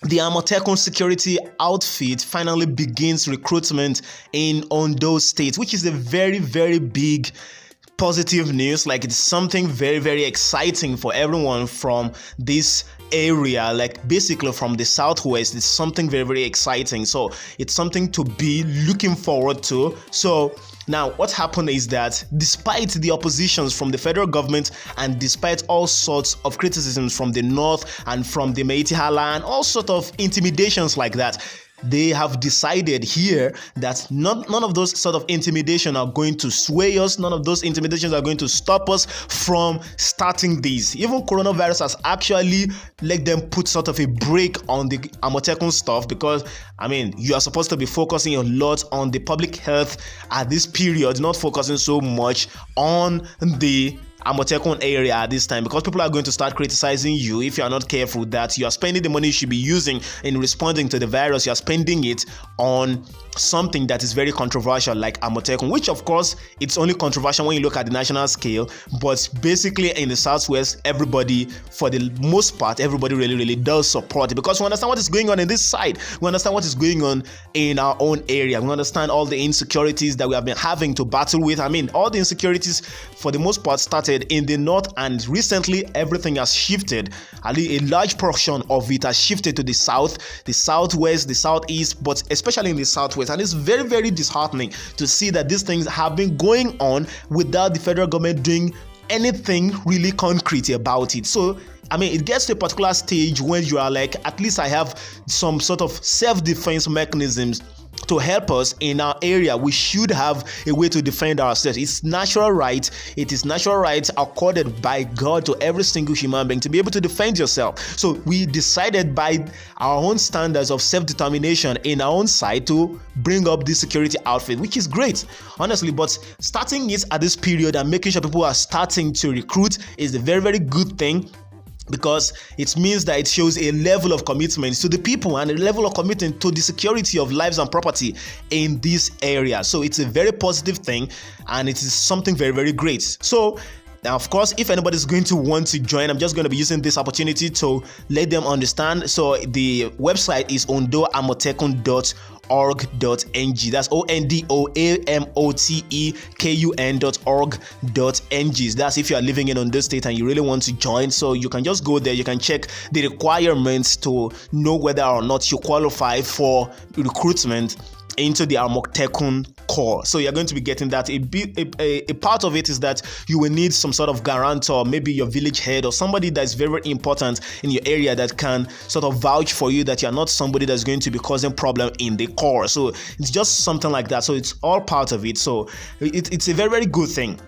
the Amotekun security outfit finally begins recruitment in Ondo State, which is a very, very big positive news. Like, it's something very, very exciting for everyone from this area, like basically from the southwest. It's something very, very exciting. So it's something to be looking forward to. So now, what happened is that despite the oppositions from the federal government and despite all sorts of criticisms from the north and from the Meitihala and all sorts of intimidations like that, they have decided here that none of those sort of intimidation are going to sway us. None of those intimidations are going to stop us from starting this. Even coronavirus has actually let them put sort of a break on the Amotekun stuff, because I mean, you are supposed to be focusing a lot on the public health at this period, not focusing so much on the Amotekun area at this time, because people are going to start criticizing you if you are not careful that you are spending the money you should be using in responding to the virus. You are spending it on something that is very controversial like Amotekun, which of course it's only controversial when you look at the national scale, but basically in the southwest, everybody, for the most part, everybody really does support it, because we understand what is going on in this side. We understand what is going on in our own area. We understand all the insecurities that we have been having to battle with. I mean, all the insecurities for the most part started in the north, and recently everything has shifted. A large portion of it has shifted to the south, the southwest, the southeast, but especially in the southwest. And it's very, very disheartening to see that these things have been going on without the federal government doing anything really concrete about it. So I mean, it gets to a particular stage when you are like, at least I have some sort of self-defense mechanisms to help us in our area. We should have a way to defend ourselves. It's natural right. It is natural rights accorded by God to every single human being to be able to defend yourself. So we decided by our own standards of self-determination in our own side to bring up this security outfit, which is great, honestly. But starting it at this period and making sure people are starting to recruit is a very, very good thing, because it means that it shows a level of commitment to the people and a level of commitment to the security of lives and property in this area. So it's a very positive thing, and it is something very, very great. So now, of course, if anybody is going to want to join, I'm just going to be using this opportunity to let them understand. So the website is ondoamotekun.org.ng. That's ondoamotekun.org.ng. That's if you are living in Ondo State and you really want to join. So you can just go there. You can check the requirements to know whether or not you qualify for recruitment into the Amotekun Corps. So you're going to be getting that. A part of it is that you will need some sort of guarantor, maybe your village head or somebody that's very, very important in your area that can sort of vouch for you that you're not somebody that's going to be causing problem in the Corps. So it's just something like that. So it's all part of it. So it's a very, very good thing.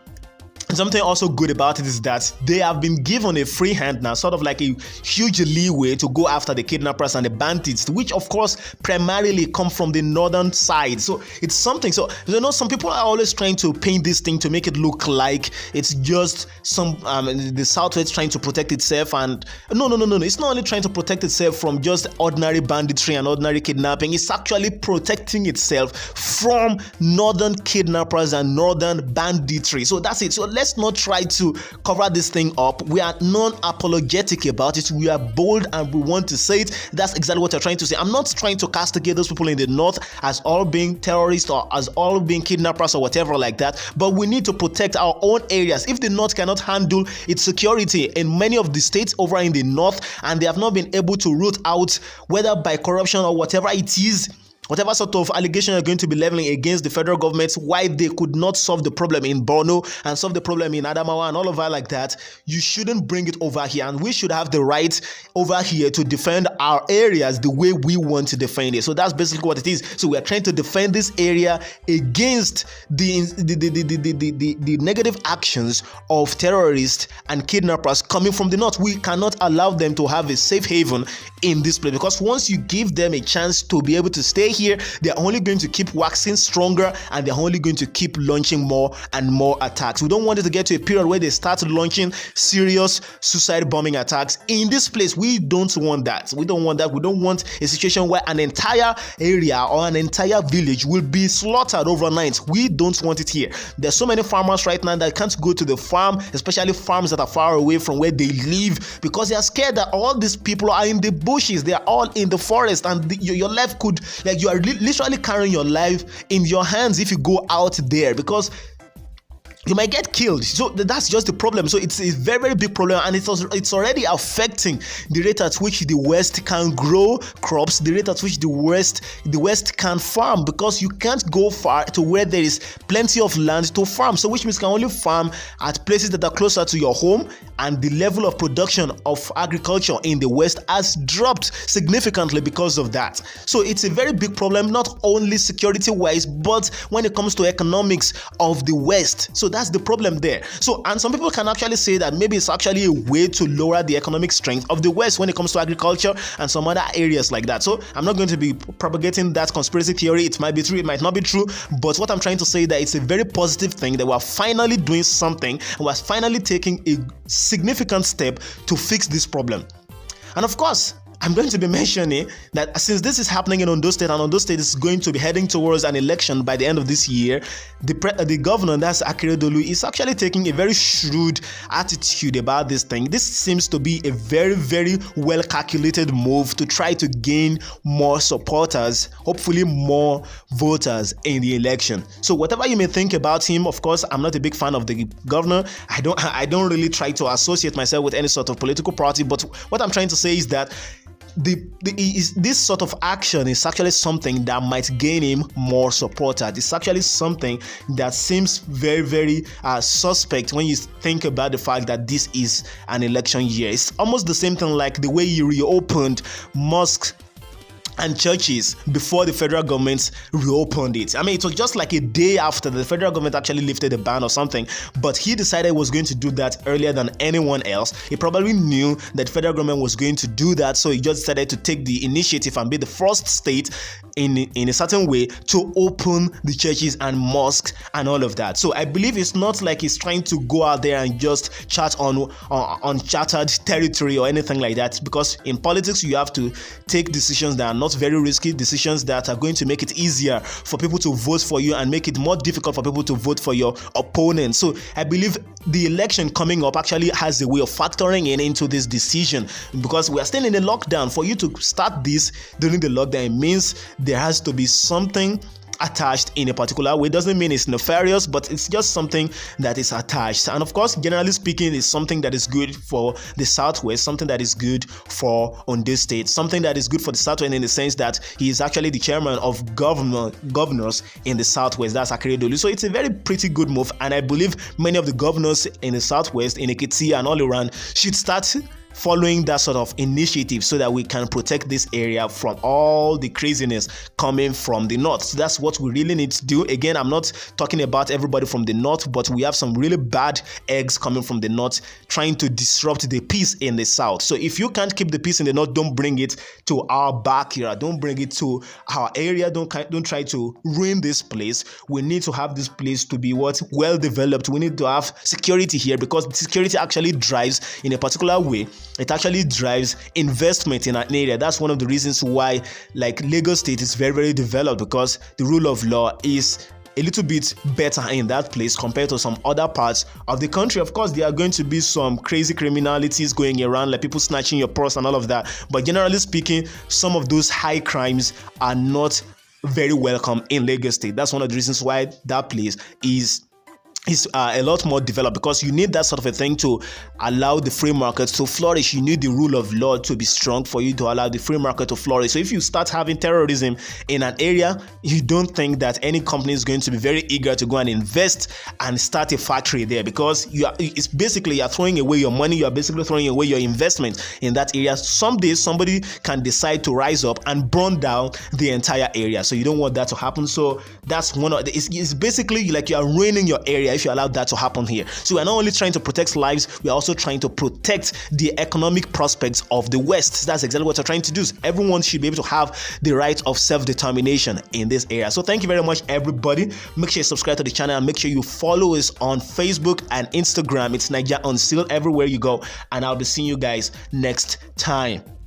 Something also good about it is that they have been given a free hand now, sort of like a huge leeway to go after the kidnappers and the bandits, which of course primarily come from the northern side. So it's something. So you know, some people are always trying to paint this thing to make it look like it's just some the southwest trying to protect itself. And no. It's not only trying to protect itself from just ordinary banditry and ordinary kidnapping. It's actually protecting itself from northern kidnappers and northern banditry. So that's it. So let's not try to cover this thing up. We are non-apologetic about it. We are bold and we want to say it. That's exactly what you're trying to say. I'm not trying to castigate those people in the north as all being terrorists or as all being kidnappers or whatever like that, but we need to protect our own areas. If the north cannot handle its security in many of the states over in the north, and they have not been able to root out, whether by corruption or whatever it is, whatever sort of allegation you're going to be leveling against the federal government, why they could not solve the problem in Borno and solve the problem in Adamawa and all of that like that, you shouldn't bring it over here. And we should have the right over here to defend our areas the way we want to defend it. So that's basically what it is. So we are trying to defend this area against the negative actions of terrorists and kidnappers coming from the north. We cannot allow them to have a safe haven in this place, because once you give them a chance to be able to stay here, they're only going to keep waxing stronger, and they're only going to keep launching more and more attacks. We don't want it to get to a period where they start launching serious suicide bombing attacks in this place. We don't want that. We don't want that. We don't want a situation where an entire area or an entire village will be slaughtered overnight. We don't want it here. There's so many farmers right now that can't go to the farm, especially farms that are far away from where they live, because they are scared that all these people are in the bushes. They are all in the forest, and your life could, like, you are literally carrying your life in your hands if you go out there, because you might get killed. So that's just the problem. So it's a very, very big problem, and it's already affecting the rate at which the West can grow crops, the rate at which the West can farm, because you can't go far to where there is plenty of land to farm. So which means you can only farm at places that are closer to your home, and the level of production of agriculture in the West has dropped significantly because of that. So it's a very big problem, not only security-wise, but when it comes to economics of the West. So that's the problem there. So, and some people can actually say that maybe it's actually a way to lower the economic strength of the West when it comes to agriculture and some other areas like that. So I'm not going to be propagating that conspiracy theory. It might be true, it might not be true, but what I'm trying to say is that it's a very positive thing that we're finally doing something, and we're finally taking a significant step to fix this problem. And of course, I'm going to be mentioning that since this is happening in Ondo State, and Ondo State is going to be heading towards an election by the end of this year, the governor, that's Akeredolu, is actually taking a very shrewd attitude about this thing. This seems to be a very, very well calculated move to try to gain more supporters, hopefully more voters in the election. So whatever you may think about him, of course, I'm not a big fan of the governor. I don't really try to associate myself with any sort of political party, but what I'm trying to say is that this sort of action is actually something that might gain him more supporters. It's actually something that seems very, very suspect when you think about the fact that this is an election year. It's almost the same thing like the way he reopened mosques and churches before the federal government reopened it. I mean, it was just like a day after the federal government actually lifted the ban or something, but he decided he was going to do that earlier than anyone else. He probably knew that the federal government was going to do that, so he just decided to take the initiative and be the first state in a certain way to open the churches and mosques and all of that. So I believe it's not like he's trying to go out there and just chat on uncharted territory or anything like that, because in politics you have to take decisions that are not very risky, decisions that are going to make it easier for people to vote for you and make it more difficult for people to vote for your opponent. So I believe the election coming up actually has a way of factoring into this decision, because we are still in a lockdown. For you to start this during the lockdown, it means there has to be something attached in a particular way. It doesn't mean it's nefarious, but it's just something that is attached. And of course, generally speaking, it's something that is good for the Southwest, something that is good for Ondo State, something that is good for the Southwest in the sense that he is actually the chairman of governors in the Southwest. That's Akeredolu. So it's a very pretty good move, and I believe many of the governors in the Southwest, in Ekiti and all around, should start following that sort of initiative so that we can protect this area from all the craziness coming from the north. So that's what we really need to do. Again, I'm not talking about everybody from the north, but we have some really bad eggs coming from the north trying to disrupt the peace in the south. So if you can't keep the peace in the north, don't bring it to our backyard. Don't bring it to our area. Don't try to ruin this place. We need to have this place to be well developed. We need to have security here, because security actually drives in a particular way. It actually drives investment in an area. That's one of the reasons why, like, Lagos State is very, very developed, because the rule of law is a little bit better in that place compared to some other parts of the country. Of course, there are going to be some crazy criminalities going around, like people snatching your purse and all of that. But generally speaking, some of those high crimes are not very welcome in Lagos State. That's one of the reasons why that place is a lot more developed, because you need that sort of a thing to allow the free market to flourish. You need the rule of law to be strong for you to allow the free market to flourish. So if you start having terrorism in an area, you don't think that any company is going to be very eager to go and invest and start a factory there, because it's basically you're throwing away your money. You're basically throwing away your investment in that area. Someday somebody can decide to rise up and burn down the entire area. So you don't want that to happen. So that's one of it's basically like you are ruining your area. if you allow that to happen here. So we're not only trying to protect lives, we're also trying to protect the economic prospects of the West. That's exactly what we're trying to do. Everyone should be able to have the right of self-determination in this area. So thank you very much, everybody. Make sure you subscribe to the channel and make sure you follow us on Facebook and Instagram. It's Naija Unsealed everywhere you go, and I'll be seeing you guys next time.